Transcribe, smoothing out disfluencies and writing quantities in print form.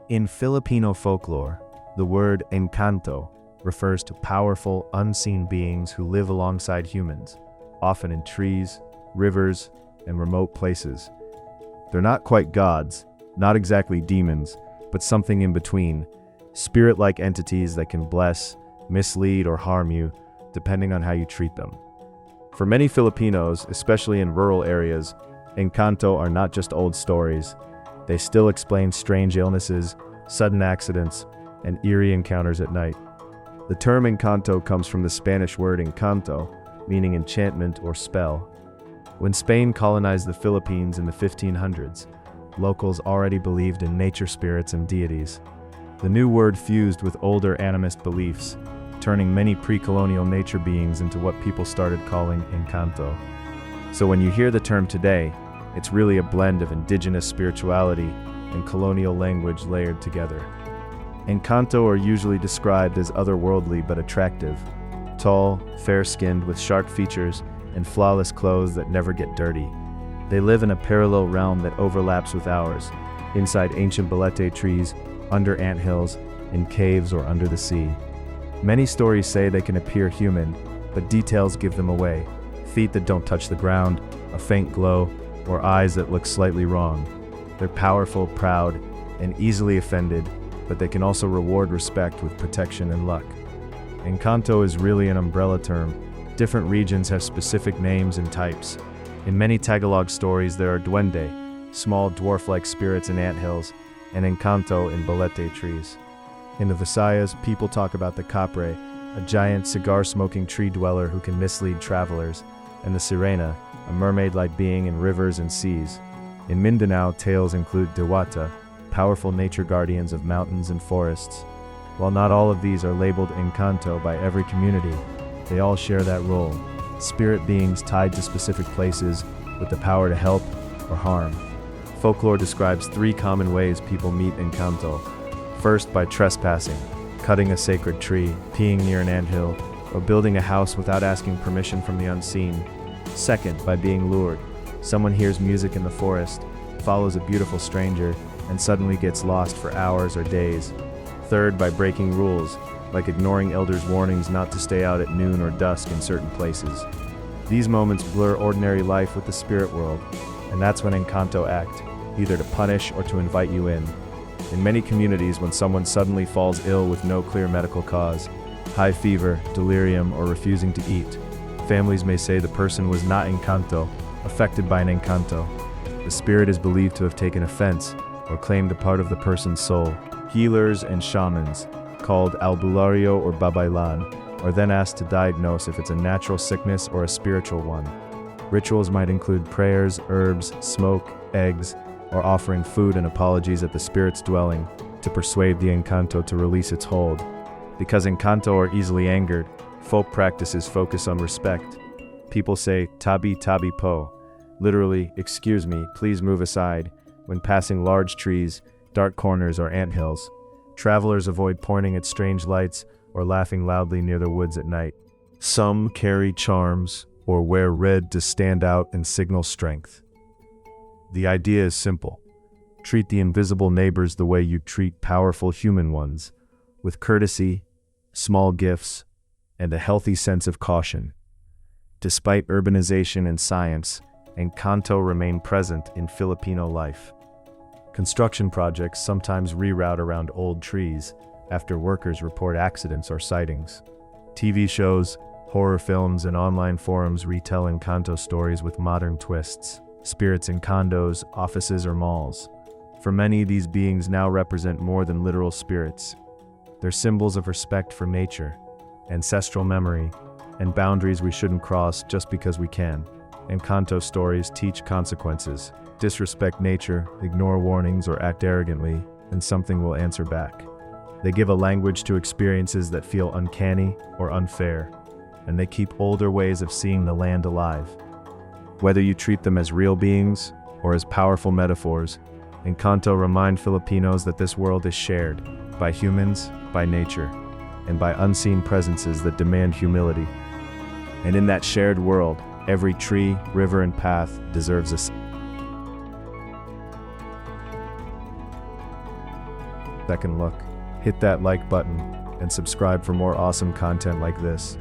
In Filipino folklore, the word Engkanto refers to powerful, unseen beings who live alongside humans, often in trees, rivers, and remote places. They're not quite gods, not exactly demons, but something in between, spirit-like entities that can bless, mislead, or harm you, depending on how you treat them. For many Filipinos, especially in rural areas, Engkanto are not just old stories. They still explain strange illnesses, sudden accidents, and eerie encounters at night. The term Engkanto comes from the Spanish word Engkanto, meaning enchantment or spell. When Spain colonized the Philippines in the 1500s, locals already believed in nature spirits and deities. The new word fused with older animist beliefs, turning many precolonial nature beings into what people started calling Engkanto. So when you hear the term today, it's really a blend of indigenous spirituality and colonial language layered together. Engkanto are usually described as otherworldly but attractive, tall, fair-skinned with sharp features, and flawless clothes that never get dirty. They live in a parallel realm that overlaps with ours, inside ancient balete trees, under anthills, in caves or under the sea. Many stories say they can appear human, but details give them away. Feet that don't touch the ground, a faint glow, or eyes that look slightly wrong. They're powerful, proud, and easily offended, but they can also reward respect with protection and luck. Engkanto is really an umbrella term. Different regions have specific names and types. In many Tagalog stories there are duende, small dwarf-like spirits in anthills, and Engkanto in balete trees. In the Visayas, people talk about the capre, a giant cigar-smoking tree dweller who can mislead travelers, and the sirena, a mermaid-like being in rivers and seas. In Mindanao, tales include Dewata, powerful nature guardians of mountains and forests. While not all of these are labeled Engkanto by every community, they all share that role, spirit beings tied to specific places with the power to help or harm. Folklore describes 3 common ways people meet Engkanto. First, by trespassing, cutting a sacred tree, peeing near an anthill, or building a house without asking permission from the unseen. Second, by being lured. Someone hears music in the forest, follows a beautiful stranger, and suddenly gets lost for hours or days. Third, by breaking rules, like ignoring elders' warnings not to stay out at noon or dusk in certain places. These moments blur ordinary life with the spirit world, and that's when Engkanto act, either to punish or to invite you in. In many communities, when someone suddenly falls ill with no clear medical cause, high fever, delirium, or refusing to eat, families may say the person was not Engkanto, affected by an Engkanto. The spirit is believed to have taken offense or claimed a part of the person's soul. Healers and shamans, called albulario or babaylan, are then asked to diagnose if it's a natural sickness or a spiritual one. Rituals might include prayers, herbs, smoke, eggs, or offering food and apologies at the spirit's dwelling to persuade the Engkanto to release its hold. Because Engkanto are easily angered, folk practices focus on respect. People say tabi-tabi po, literally, excuse me, please move aside, when passing large trees, dark corners, or anthills. Travelers avoid pointing at strange lights or laughing loudly near the woods at night. Some carry charms or wear red to stand out and signal strength. The idea is simple. Treat the invisible neighbors the way you treat powerful human ones, with courtesy, small gifts, and a healthy sense of caution. Despite urbanization and science, Engkanto remain present in Filipino life. Construction projects sometimes reroute around old trees after workers report accidents or sightings. TV shows, horror films, and online forums retell Engkanto stories with modern twists. Spirits in condos, offices, or malls. For many, these beings now represent more than literal spirits. They're symbols of respect for nature, ancestral memory, and boundaries we shouldn't cross just because we can. Engkanto stories teach consequences. Disrespect nature, ignore warnings, or act arrogantly, and something will answer back. They give a language to experiences that feel uncanny or unfair, and they keep older ways of seeing the land alive. Whether you treat them as real beings or as powerful metaphors, Engkanto remind Filipinos that this world is shared by humans, by nature, and by unseen presences that demand humility. And in that shared world, every tree, river, and path deserves a second look. Hit that like button and subscribe for more awesome content like this.